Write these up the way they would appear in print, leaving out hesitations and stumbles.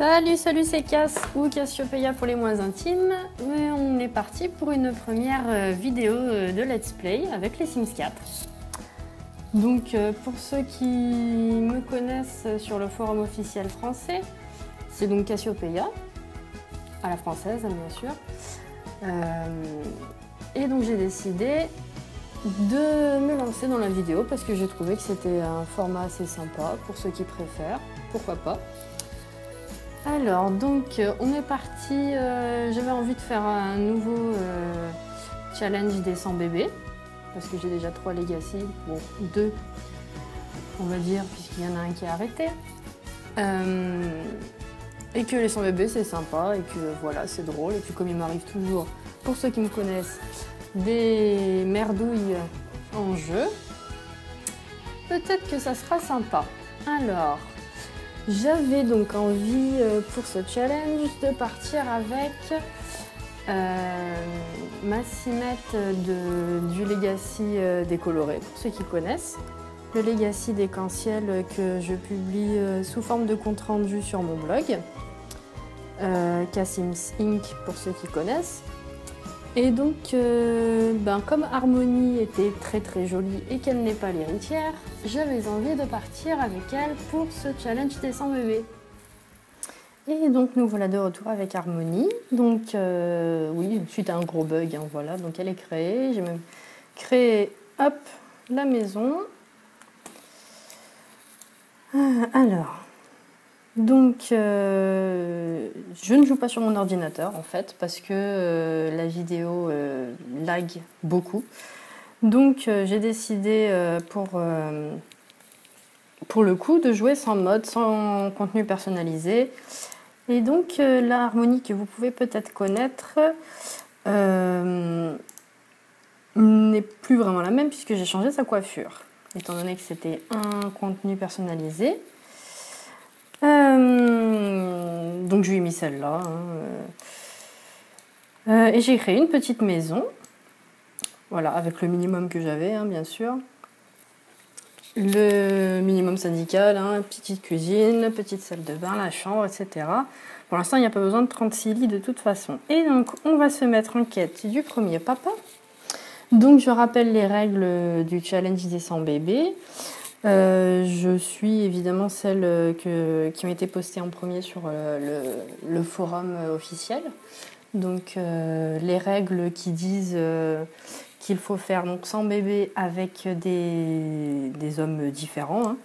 Salut, c'est Cass ou Cassiopeia pour les moins intimes. Et on est parti pour une première vidéo de Let's Play avec les Sims 4. Donc pour ceux qui me connaissent sur le forum officiel français, c'est donc Cassiopeia, à la française bien sûr. Et donc j'ai décidé de me lancer dans la vidéo parce que j'ai trouvé que c'était un format assez sympa pour ceux qui préfèrent, pourquoi pas. Alors donc on est parti, j'avais envie de faire un nouveau challenge des 100 bébés parce que j'ai déjà 3 legacy, bon 2 on va dire puisqu'il y en a un qui est arrêté. Et que les 100 bébés c'est sympa et que voilà c'est drôle et puis comme il m'arrive toujours, pour ceux qui me connaissent, des merdouilles en jeu, peut-être que ça sera sympa. Alors j'avais donc envie pour ce challenge de partir avec ma cimette du Legacy décoloré, pour ceux qui connaissent. Le Legacy déc-en-ciel que je publie sous forme de compte rendu sur mon blog. K-Sims Inc pour ceux qui connaissent. Et donc, comme Harmonie était très jolie et qu'elle n'est pas l'héritière, j'avais envie de partir avec elle pour ce challenge des 100 bébés. Et donc nous voilà de retour avec Harmonie. Donc oui, suite à un gros bug, hein, voilà, donc elle est créée. J'ai même créé, hop, la maison. Alors... Donc, je ne joue pas sur mon ordinateur en fait parce que la vidéo lag beaucoup. Donc, j'ai décidé pour le coup de jouer sans mode, sans contenu personnalisé. Et donc, la harmonie que vous pouvez peut-être connaître n'est plus vraiment la même puisque j'ai changé sa coiffure. Étant donné que c'était un contenu personnalisé. Donc je lui ai mis celle-là. Et j'ai créé une petite maison. Voilà, avec le minimum que j'avais, hein, bien sûr. Le minimum syndical, hein, petite cuisine, petite salle de bain, la chambre, etc. Pour l'instant, il n'y a pas besoin de 36 lits de toute façon. Et donc, on va se mettre en quête du premier papa. Donc, je rappelle les règles du challenge des 100 bébés. Je suis évidemment celles qui ont été postées en premier sur le forum officiel. Donc les règles qui disent qu'il faut faire donc 100 bébés avec des hommes différents,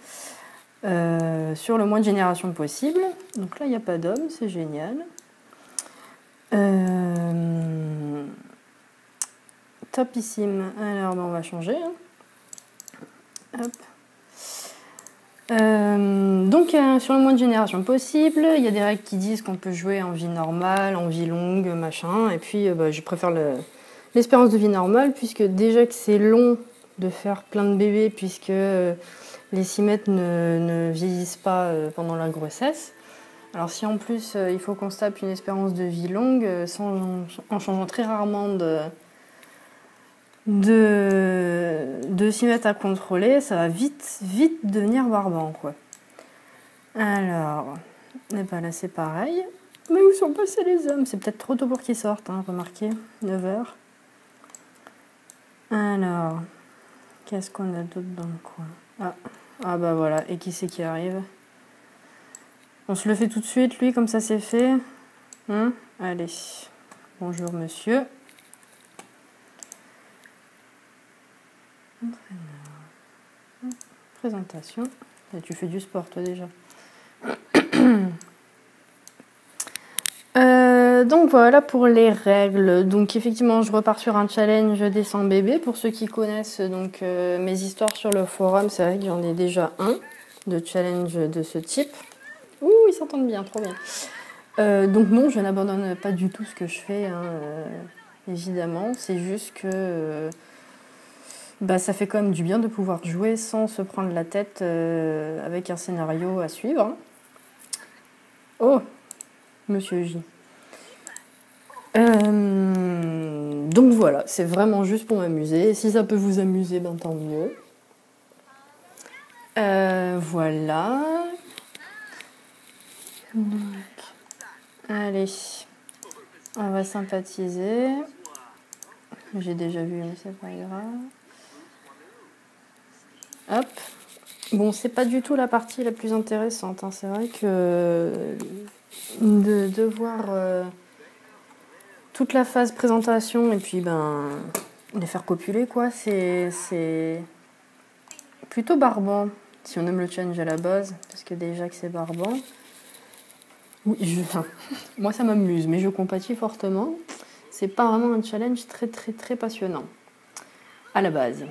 hein, sur le moins de générations possible. Donc là il n'y a pas d'hommes, c'est génial. Topissime. Alors on va changer. Hein. Hop. Donc sur le moins de génération possible, il y a des règles qui disent qu'on peut jouer en vie normale, en vie longue, machin, et puis je préfère l'espérance de vie normale, puisque déjà que c'est long de faire plein de bébés, puisque les cimettes ne vieillissent pas pendant la grossesse. Alors si en plus il faut qu'on se tape une espérance de vie longue, en changeant très rarement de s'y mettre à contrôler, ça va vite devenir barbant, quoi. Alors, et ben là c'est pareil. Mais où sont passés les hommes? C'est peut-être trop tôt pour qu'ils sortent, hein, remarquez, 9h. Alors, qu'est-ce qu'on a d'autre dans le coin? Ah bah voilà, et qui c'est qui arrive? On se le fait tout de suite, lui, comme ça c'est fait. Hein? Allez, bonjour monsieur. Présentation. Et tu fais du sport toi déjà. Donc voilà pour les règles. Donc effectivement je repars sur un challenge des 100 bébés. Pour ceux qui connaissent donc mes histoires sur le forum, c'est vrai que j'en ai déjà un de challenge de ce type. Ouh, ils s'entendent bien, trop bien. Donc non, je n'abandonne pas du tout ce que je fais, hein, évidemment. C'est juste que ça fait quand même du bien de pouvoir jouer sans se prendre la tête avec un scénario à suivre. Oh, Monsieur J. Donc voilà, c'est vraiment juste pour m'amuser. Si ça peut vous amuser, ben tant mieux. Voilà. Donc, Allez, on va sympathiser. J'ai déjà vu, mais c'est pas grave. Hop. Bon, c'est pas du tout la partie la plus intéressante, hein. C'est vrai que de devoir toute la phase présentation et puis les faire copuler, quoi, c'est plutôt barbant. Si on aime le challenge à la base, parce que déjà que c'est barbant. Oui, moi ça m'amuse, mais je compatis fortement. C'est pas vraiment un challenge très très très passionnant à la base.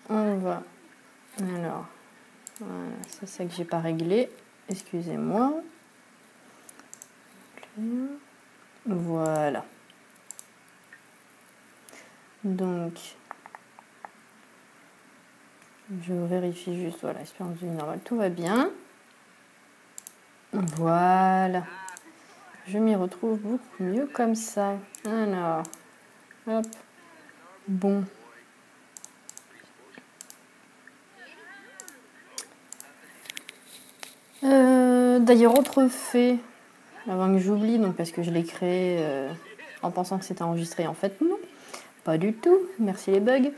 On va. Alors, voilà, c'est ça que j'ai pas réglé. Excusez-moi. Voilà. Donc, je vérifie juste, voilà, espérance de vie normale, tout va bien. Voilà. Je m'y retrouve beaucoup mieux comme ça. Alors, hop. Bon. D'ailleurs, autre fait, avant que j'oublie, donc parce que je l'ai créé en pensant que c'était enregistré, en fait non, pas du tout, merci les bugs.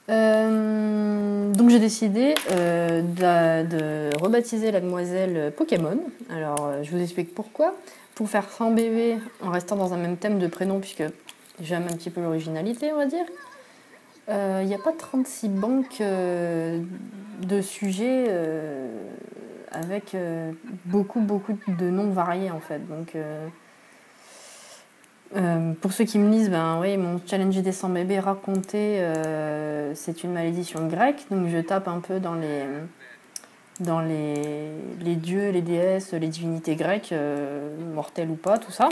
Donc j'ai décidé de rebaptiser la demoiselle Pokémon. Alors je vous explique pourquoi. Pour faire 100 bébés en restant dans un même thème de prénom, puisque j'aime un petit peu l'originalité, on va dire. Il n'y a pas 36 banques de sujets avec beaucoup de noms variés en fait. Donc pour ceux qui me disent, ben oui, mon challenge des 100 bébés raconté, c'est une malédiction grecque, donc je tape un peu dans les dieux, les déesses, les divinités grecques, mortelles ou pas, tout ça.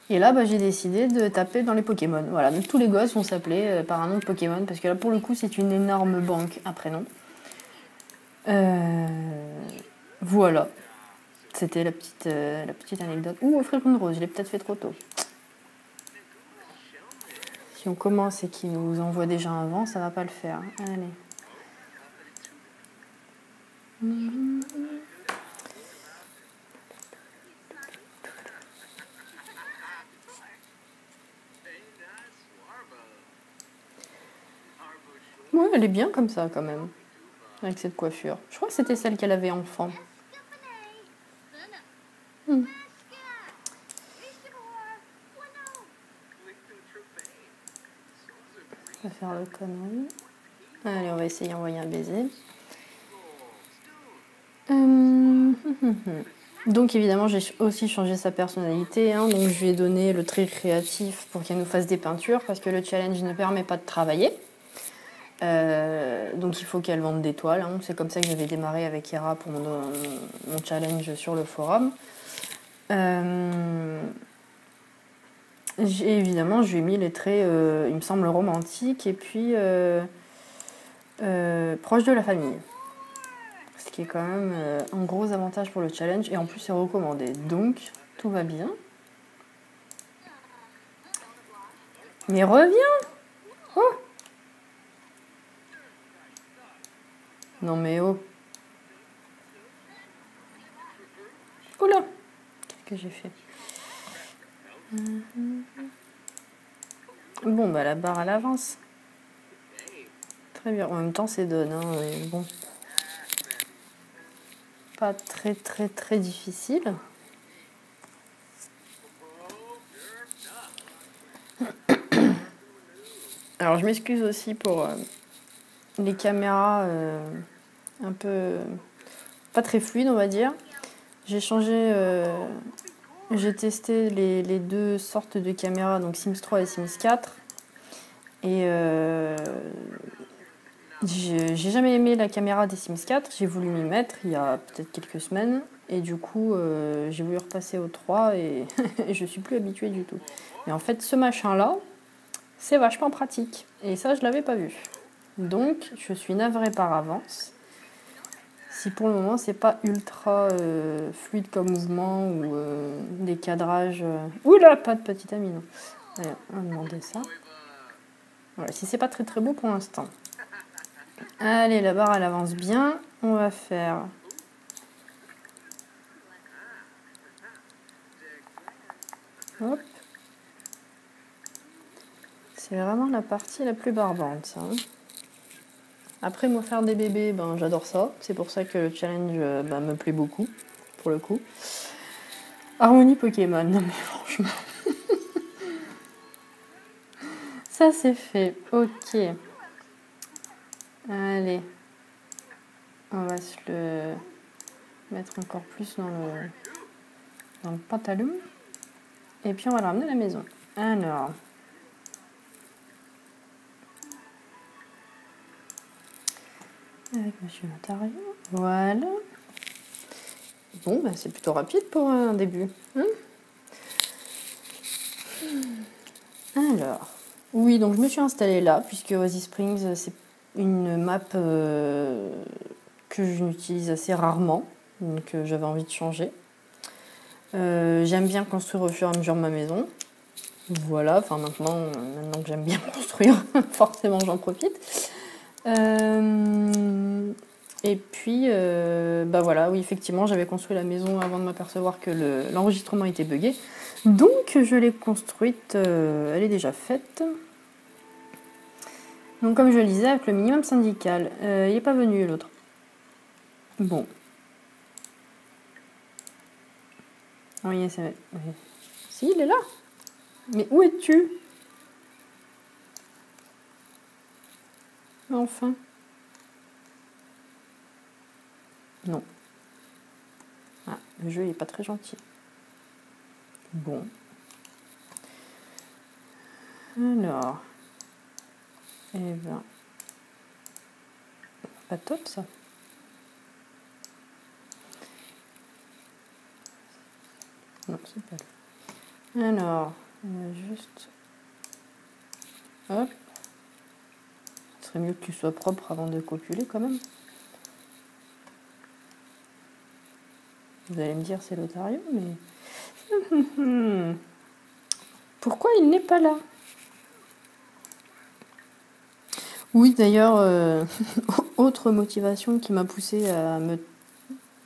Et là, j'ai décidé de taper dans les Pokémon. Voilà, donc tous les gosses vont s'appeler par un nom de Pokémon, parce que là, pour le coup, c'est une énorme banque à prénoms. Voilà. C'était la petite anecdote. Ouh, offrir une rose, je l'ai peut-être fait trop tôt. Si on commence et qu'il nous envoie déjà un vent, ça va pas le faire. Allez. Ouais, elle est bien comme ça quand même, avec cette coiffure. Je crois que c'était celle qu'elle avait enfant. On va faire le connerie. Allez, on va essayer d'envoyer un baiser. Donc évidemment, j'ai aussi changé sa personnalité. Hein, donc je lui ai donné le trait créatif pour qu'elle nous fasse des peintures, parce que le challenge ne permet pas de travailler. Donc il faut qu'elle vende des toiles. Hein. C'est comme ça que j'avais démarré avec Hera pour mon challenge sur le forum. Évidemment, je lui ai mis les traits, il me semble, romantiques et puis proches de la famille. Ce qui est quand même un gros avantage pour le challenge. Et en plus, c'est recommandé. Donc, tout va bien. Mais reviens! Oh! Non mais oh! Oula! Qu'est-ce que j'ai fait? Bon, la barre, elle avance. Très bien. En même temps, c'est donne. Hein, bon. Pas très, très, très difficile. Alors, je m'excuse aussi pour les caméras un peu pas très fluides, on va dire. J'ai changé, j'ai testé les deux sortes de caméras, donc Sims 3 et Sims 4. Et j'ai jamais aimé la caméra des Sims 4. J'ai voulu m'y mettre il y a peut-être quelques semaines. Et du coup, j'ai voulu repasser au 3 et je suis plus habituée du tout. Mais en fait, ce machin-là, c'est vachement pratique. Et ça, je l'avais pas vu. Donc, je suis navrée par avance. Si pour le moment, c'est pas ultra fluide comme mouvement ou des cadrages... Oula, pas de petite amie, non. Allez, on va demander ça. Voilà, si c'est pas très très beau pour l'instant. Allez, la barre, elle avance bien. On va faire... Hop. C'est vraiment la partie la plus barbante, ça. Hein. Après, moi, faire des bébés, ben, j'adore ça. C'est pour ça que le challenge me plaît beaucoup, pour le coup. Harmonie Pokémon, non mais franchement... Ça, c'est fait. Ok. Allez. On va se le mettre encore plus dans le pantalon. Et puis, on va le ramener à la maison. Alors... Avec Monsieur Ontario. Voilà. Bon, bah, c'est plutôt rapide pour un début. Hein. Alors, oui, donc je me suis installée là, puisque Oasis Springs, c'est une map que j'utilise assez rarement. Donc j'avais envie de changer. J'aime bien construire au fur et à mesure ma maison. Voilà, enfin maintenant que j'aime bien construire, forcément j'en profite. Et puis, bah voilà, oui, effectivement, j'avais construit la maison avant de m'apercevoir que l'enregistrement était buggé. Donc, je l'ai construite, elle est déjà faite. Donc, comme je le disais, avec le minimum syndical. Il n'est pas venu, l'autre. Bon. Oui, c'est... Si, il est là. Mais où es-tu? Enfin. Non. Ah, le jeu n'est pas très gentil. Bon. Alors. Eh ben. Pas top, ça. Non, c'est pas là. Alors, on va juste... Hop. Ce serait mieux que tu sois propre avant de copuler, quand même. Vous allez me dire, c'est l'Otario, mais... Pourquoi il n'est pas là? Oui, d'ailleurs, autre motivation qui m'a poussée à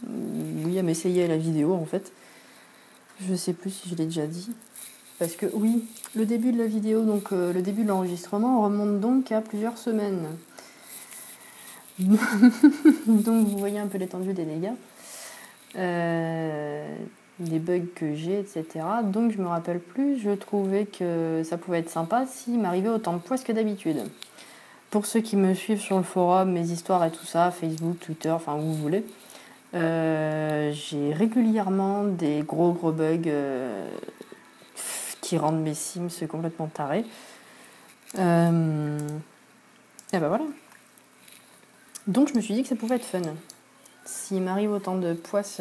m'essayer à la vidéo, en fait. Je sais plus si je l'ai déjà dit. Parce que oui, le début de la vidéo, donc le début de l'enregistrement, remonte donc à plusieurs semaines. Donc vous voyez un peu l'étendue des dégâts. Des bugs que j'ai, etc. Donc je me rappelle plus, je trouvais que ça pouvait être sympa s'il m'arrivait autant de poisse que d'habitude. Pour ceux qui me suivent sur le forum, mes histoires et tout ça, Facebook, Twitter, enfin où vous voulez, j'ai régulièrement des gros bugs qui rendent mes Sims complètement tarés. Et ben voilà. Donc je me suis dit que ça pouvait être fun. S'il m'arrive autant de poisses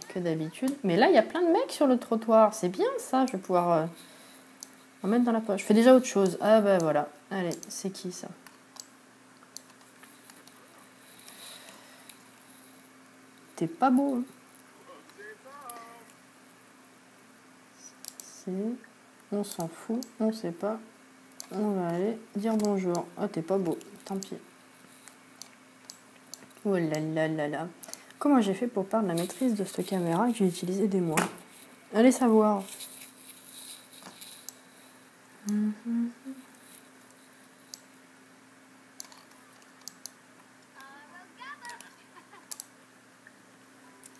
que d'habitude. Mais là, il y a plein de mecs sur le trottoir. C'est bien ça, je vais pouvoir en mettre dans la poche. Je fais déjà autre chose. Ah bah voilà. Allez, c'est qui ça? T'es pas beau. Hein. On s'en fout, on sait pas. On va aller dire bonjour. Ah, t'es pas beau, tant pis. Oh là là là là. Comment j'ai fait pour perdre la maîtrise de cette caméra que j'ai utilisée des mois? Allez savoir.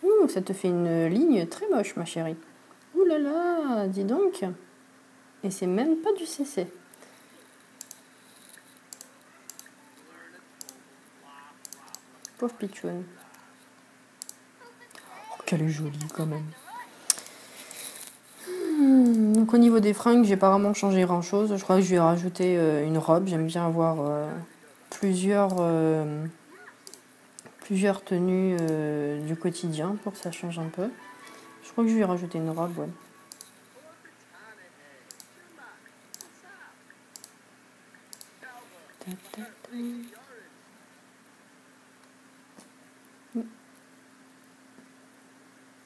Ouh, ça te fait une ligne très moche, ma chérie. Ouh là là, dis donc. Et c'est même pas du CC. Pauvre Pichoun. Oh, qu'elle est jolie quand même. Donc au niveau des fringues, j'ai pas vraiment changé grand chose. Je crois que je vais rajouter une robe. J'aime bien avoir plusieurs tenues du quotidien pour que ça change un peu. Je crois que je vais rajouter une robe, ouais.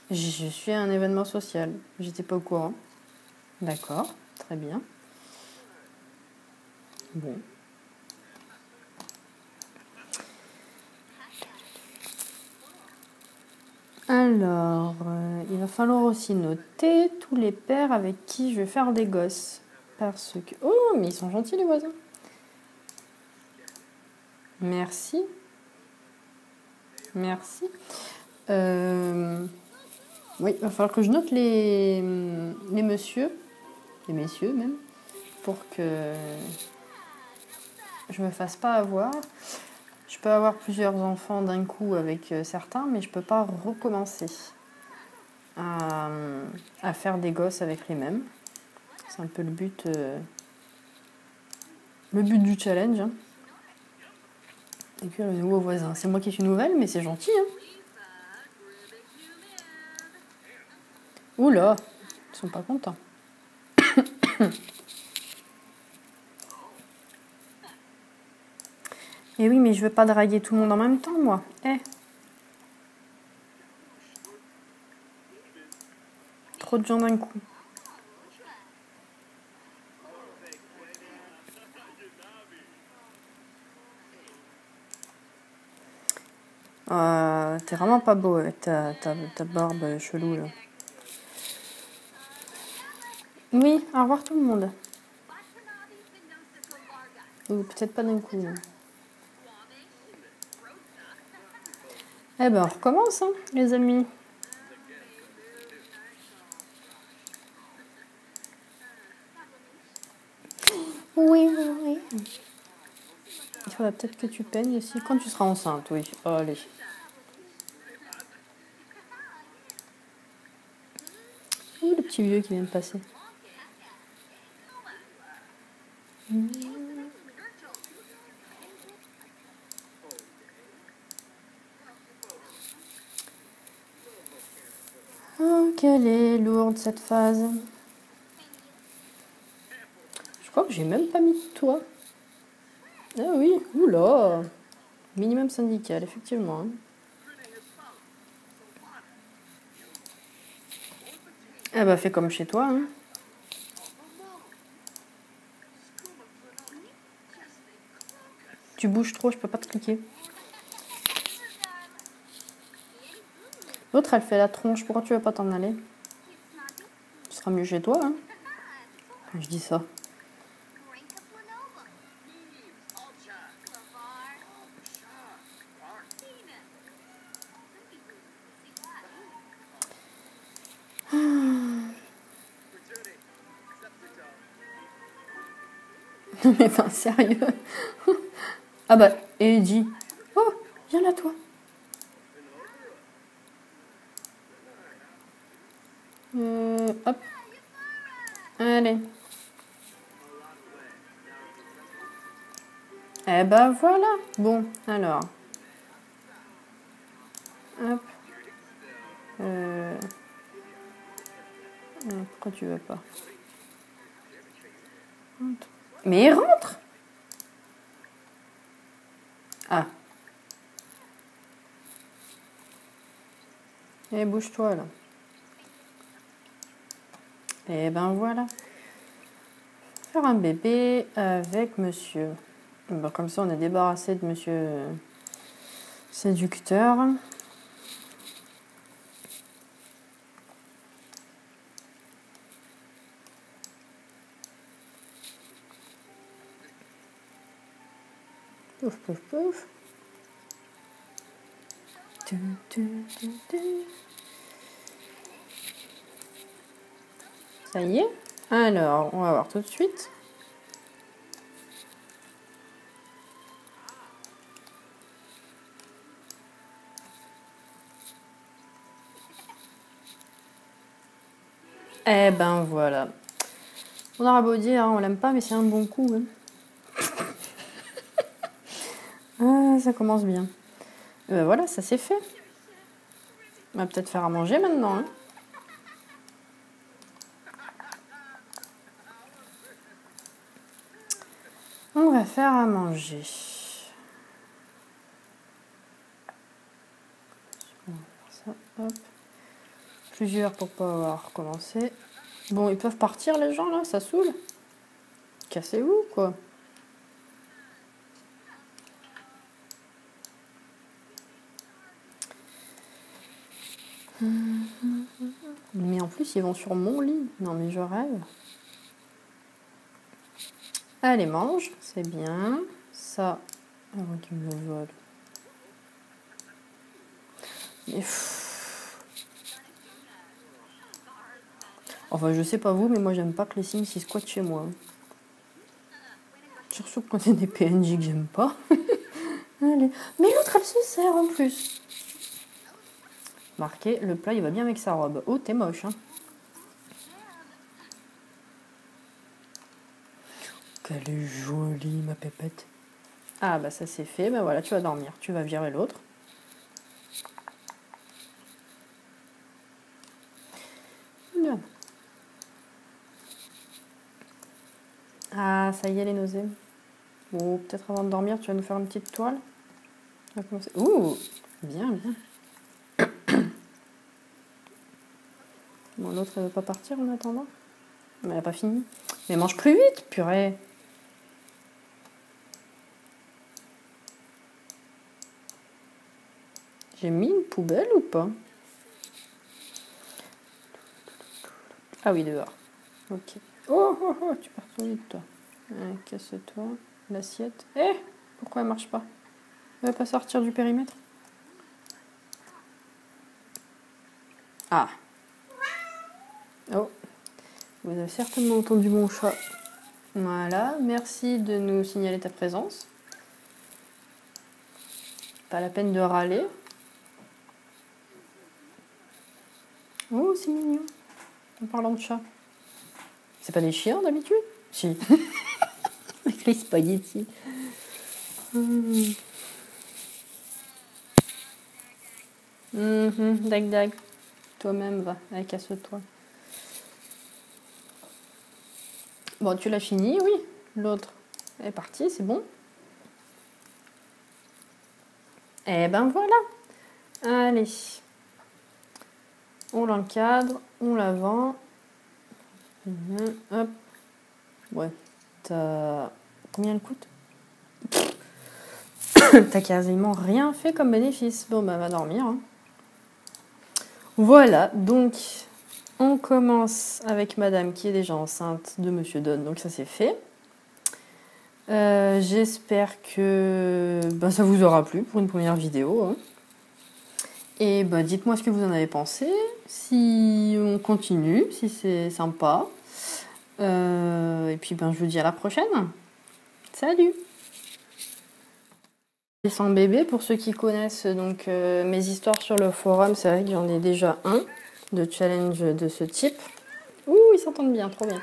Je suis à un événement social. J'étais pas au courant. D'accord, très bien. Bon. Alors, il va falloir aussi noter tous les pères avec qui je vais faire des gosses. Parce que... Oh, mais ils sont gentils les voisins. Merci. Merci. Oui, il va falloir que je note les messieurs même, pour que je me fasse pas avoir. Je peux avoir plusieurs enfants d'un coup avec certains, mais je peux pas recommencer à faire des gosses avec les mêmes. C'est un peu le but du challenge. Hein. Et puis le nouveau voisin. C'est moi qui suis nouvelle, mais c'est gentil. Hein. Oula, ils sont pas contents. Et oui, mais je veux pas draguer tout le monde en même temps, moi. Trop de gens d'un coup. T'es vraiment pas beau avec ta barbe chelou, là. Oui, au revoir tout le monde. Ou peut-être pas d'un coup. Hein. Eh ben, on recommence, hein, les amis. Oui. Il faudra peut-être que tu peignes aussi. Quand tu seras enceinte, oui. Oh, allez. Ouh, le petit vieux qui vient de passer. Oh, qu'elle est lourde cette phase. Je crois que j'ai même pas mis de toit. Ah oui, oula. Minimum syndical, effectivement. Hein. Ah bah fais comme chez toi. Hein. Tu bouges trop, je peux pas te cliquer. L'autre, elle fait la tronche. Pourquoi tu veux pas t'en aller? Ce sera mieux chez toi. Hein. Je dis ça. Non mais enfin, sérieux. Ah bah, Eddie. Oh, viens là toi. Hop. Allez. Eh ben voilà. Bon, alors. Hop. Pourquoi tu veux pas? Mais il rentre. Ah. Et bouge-toi là. Et ben voilà. Faire un bébé avec monsieur. Bon, comme ça, on est débarrassé de monsieur séducteur. Pouf, pouf, pouf. Ça y est. Alors, on va voir tout de suite. Eh ben voilà. On aura beau dire, hein, on l'aime pas, mais c'est un bon coup. Hein. Ah, ça commence bien. Et ben voilà, ça c'est fait. On va peut-être faire à manger maintenant. Hein. On va faire à manger. On va faire ça, hop. Plusieurs pour pas avoir commencé. Bon, ils peuvent partir les gens là, ça saoule. Cassez-vous quoi. Mais en plus, ils vont sur mon lit. Non, mais je rêve. Allez, mange, c'est bien. Ça, avant qu'il me le vole. Mais enfin, je sais pas vous, mais moi, j'aime pas que les Sims ils squattent chez moi. Surtout quand c'est des PNJ que j'aime pas. Allez. Mais l'autre, elle se sert en plus. Marqué, le plat, il va bien avec sa robe. Oh, t'es moche, hein. Qu'elle est jolie, ma pépette. Ah, bah ça c'est fait. Bah voilà, tu vas dormir. Tu vas virer l'autre. Bien. Ah, ça y est, les nausées. Bon, peut-être avant de dormir, tu vas nous faire une petite toile. On va commencer. Ouh, bien, bien. Bon, l'autre, elle veut pas partir en attendant. Mais elle a pas fini. Mais mange plus vite, purée. J'ai mis une poubelle ou pas? Ah oui, dehors. Ok. Oh, oh, oh, tu pars trop vite, toi. Casse-toi. L'assiette. Eh, pourquoi elle marche pas? Elle va pas sortir du périmètre? Ah. Oh. Vous avez certainement entendu mon chat. Voilà, merci de nous signaler ta présence. Pas la peine de râler. Oh, c'est mignon. En parlant de chat. C'est pas des chiens d'habitude? Si. Avec les spaghettis. Dag dag. Toi-même, va. Allez, casse-toi. Bon, tu l'as fini, oui. L'autre est parti, c'est bon. Et ben voilà. Allez. On l'encadre, on la vend. Hop. Ouais. T'as... Combien elle coûte? T'as quasiment rien fait comme bénéfice. Bon, bah, va dormir. Hein. Voilà, donc on commence avec madame qui est déjà enceinte de monsieur Don. Donc ça, c'est fait. J'espère que ça vous aura plu pour une première vidéo. Hein. Et dites-moi ce que vous en avez pensé. Si on continue, si c'est sympa. Et puis je vous dis à la prochaine. Salut! Sans bébé, pour ceux qui connaissent donc mes histoires sur le forum, c'est vrai que j'en ai déjà un de challenge de ce type. Ouh, ils s'entendent bien, trop bien.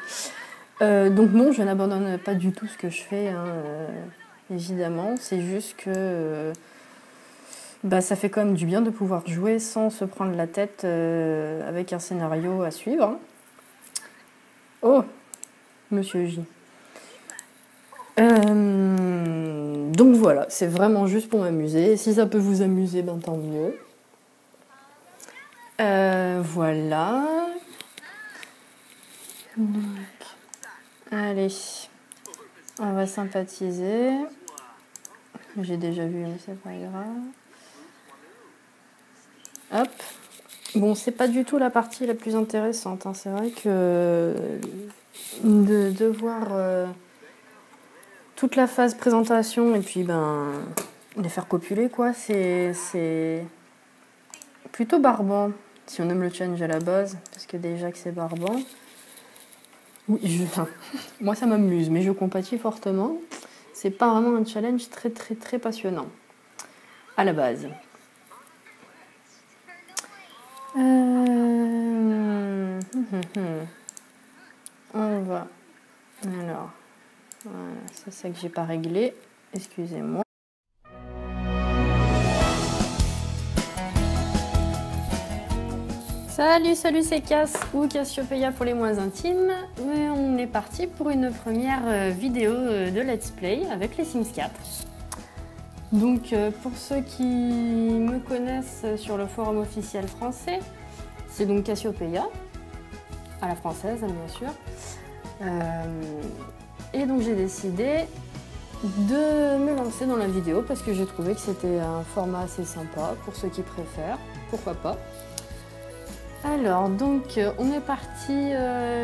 Donc non, je n'abandonne pas du tout ce que je fais, hein, évidemment. C'est juste que ça fait quand même du bien de pouvoir jouer sans se prendre la tête avec un scénario à suivre. Hein. Oh, Monsieur J. Donc voilà, c'est vraiment juste pour m'amuser. Si ça peut vous amuser, tant mieux. Voilà. Donc, allez, on va sympathiser. J'ai déjà vu, mais c'est pas grave. Hop. Bon, c'est pas du tout la partie la plus intéressante. Hein. C'est vrai que de devoir toute la phase présentation et puis les faire copuler, quoi, c'est plutôt barbant. Si on aime le challenge à la base, parce que déjà que c'est barbant. Oui, moi ça m'amuse, mais je compatis fortement. C'est pas vraiment un challenge très très très passionnant à la base. On va. Alors, voilà, c'est ça que j'ai pas réglé. Excusez-moi. Salut, c'est Cass ou Cassiopeia pour les moins intimes. Et on est parti pour une première vidéo de Let's Play avec les Sims 4. Donc pour ceux qui me connaissent sur le forum officiel français, c'est donc Cassiopeia, à la française bien sûr. Et donc j'ai décidé de me lancer dans la vidéo parce que j'ai trouvé que c'était un format assez sympa pour ceux qui préfèrent, pourquoi pas. Alors, donc, on est parti.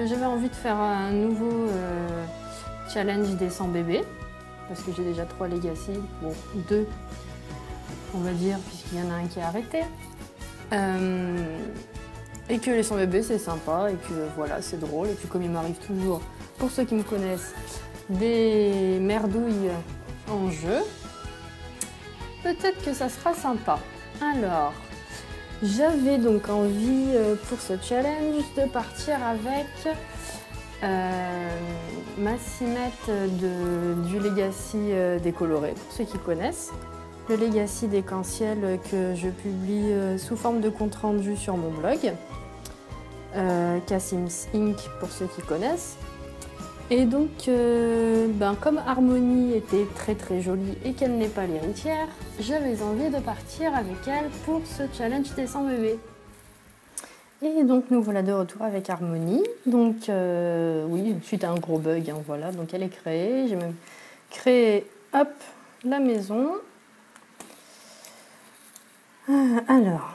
J'avais envie de faire un nouveau challenge des 100 bébés. Parce que j'ai déjà 3 legacy. Bon, 2, on va dire, puisqu'il y en a un qui est arrêté. Et que les 100 bébés, c'est sympa. Et que voilà, c'est drôle. Et puis, comme il m'arrive toujours, pour ceux qui me connaissent, des merdouilles en jeu, peut-être que ça sera sympa. Alors. J'avais donc envie pour ce challenge de partir avec ma cimette du Legacy décoloré, pour ceux qui connaissent. Le Legacy décan-ciel que je publie sous forme de compte rendu sur mon blog. Casims Inc. pour ceux qui connaissent. Et donc, comme Harmonie était très très jolie et qu'elle n'est pas l'héritière, j'avais envie de partir avec elle pour ce challenge des 100 bébés. Et donc nous voilà de retour avec Harmonie. Donc oui, suite à un gros bug, hein, voilà. Donc elle est créée. J'ai même créé, hop, la maison. Alors.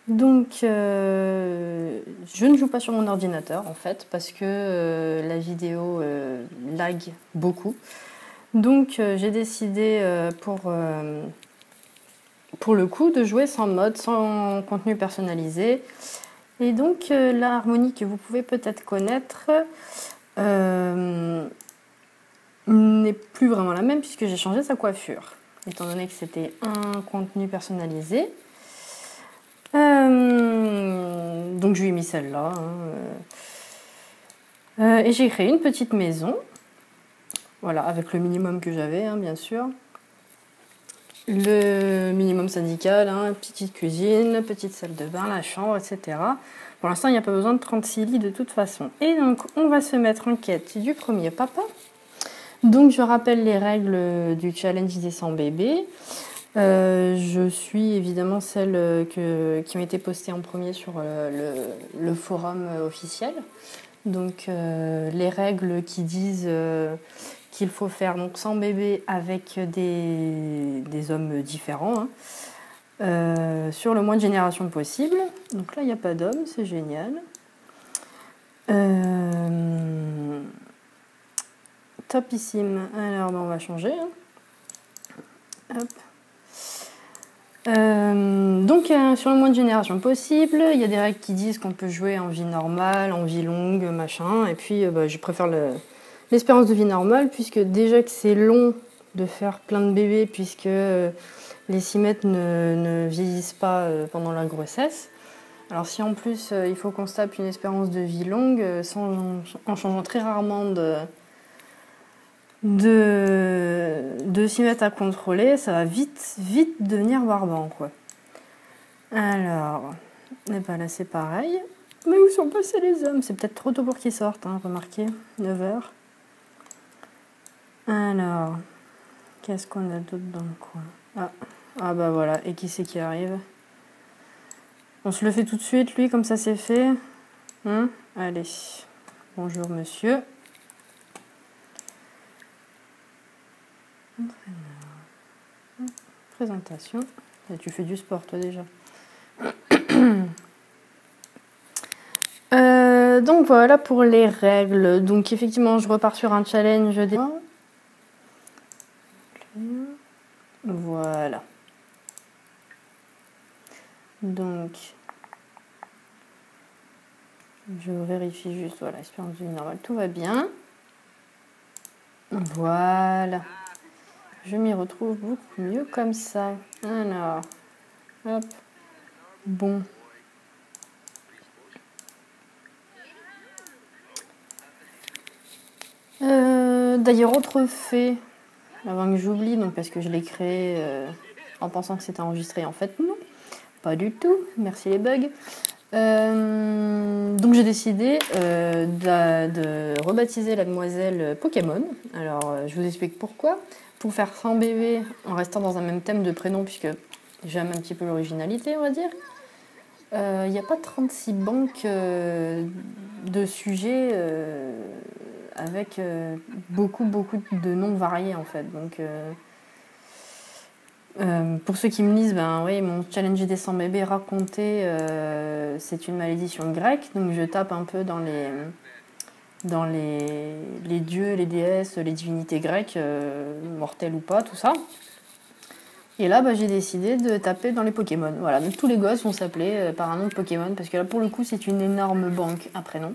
Donc, je ne joue pas sur mon ordinateur en fait parce que la vidéo lag beaucoup. Donc, j'ai décidé pour le coup de jouer sans mode, sans contenu personnalisé. Et donc, la harmonie que vous pouvez peut-être connaître n'est plus vraiment la même puisque j'ai changé sa coiffure, étant donné que c'était un contenu personnalisé. Donc je lui ai mis celle-là. Et j'ai créé une petite maison. Voilà, avec le minimum que j'avais, hein, bien sûr. Le minimum syndical, hein, petite cuisine, petite salle de bain, la chambre, etc. Pour l'instant, il n'y a pas besoin de 36 lits de toute façon. Et donc, on va se mettre en quête du premier papa. Donc, je rappelle les règles du challenge des 100 bébés. Je suis évidemment celles qui ont été postées en premier sur le forum officiel. Donc les règles qui disent qu'il faut faire donc 100 bébés avec des hommes différents, hein, sur le moins de générations possible. Donc là il n'y a pas d'hommes, c'est génial. Topissime. Alors on va changer. Hein. Hop. Donc sur le moins de génération possible, il y a des règles qui disent qu'on peut jouer en vie normale, en vie longue, machin, et puis je préfère l'espérance de vie normale, puisque déjà que c'est long de faire plein de bébés, puisque les cimettes ne vieillissent pas pendant la grossesse. Alors si en plus il faut qu'on se tape une espérance de vie longue, en changeant très rarement de s'y mettre à contrôler, ça va vite devenir barbant, quoi. Alors, et ben là c'est pareil. Mais où sont passés les hommes? C'est peut-être trop tôt pour qu'ils sortent, hein, remarquez, 9h. Alors, qu'est-ce qu'on a d'autre dans le coin? Ah bah voilà, et qui c'est qui arrive? On se le fait tout de suite, lui, comme ça c'est fait. Hein? Allez, bonjour monsieur. Présentation. Et tu fais du sport toi déjà. Donc voilà pour les règles. Donc effectivement je repars sur un challenge des... Voilà. Donc je vérifie juste, voilà, espérance de vie normale, tout va bien. Voilà. Je m'y retrouve beaucoup mieux comme ça. Alors, hop. Bon. D'ailleurs, autre fait, avant que j'oublie, donc parce que je l'ai créé en pensant que c'était enregistré, en fait non, pas du tout, merci les bugs. Donc j'ai décidé de rebaptiser la demoiselle Pokémon. Alors je vous explique pourquoi. Pour faire 100 bébés en restant dans un même thème de prénom, puisque j'aime un petit peu l'originalité, on va dire. Il n'y a pas 36 banques de sujets avec beaucoup de noms variés en fait. Donc Pour ceux qui me disent, ben oui, mon challenge des 100 bébés raconté, c'est une malédiction grecque, donc je tape un peu dans les dieux, les déesses, les divinités grecques, mortelles ou pas, tout ça. Et là, j'ai décidé de taper dans les Pokémon. Voilà, donc tous les gosses vont s'appeler par un nom de Pokémon, parce que là, pour le coup, c'est une énorme banque à prénoms.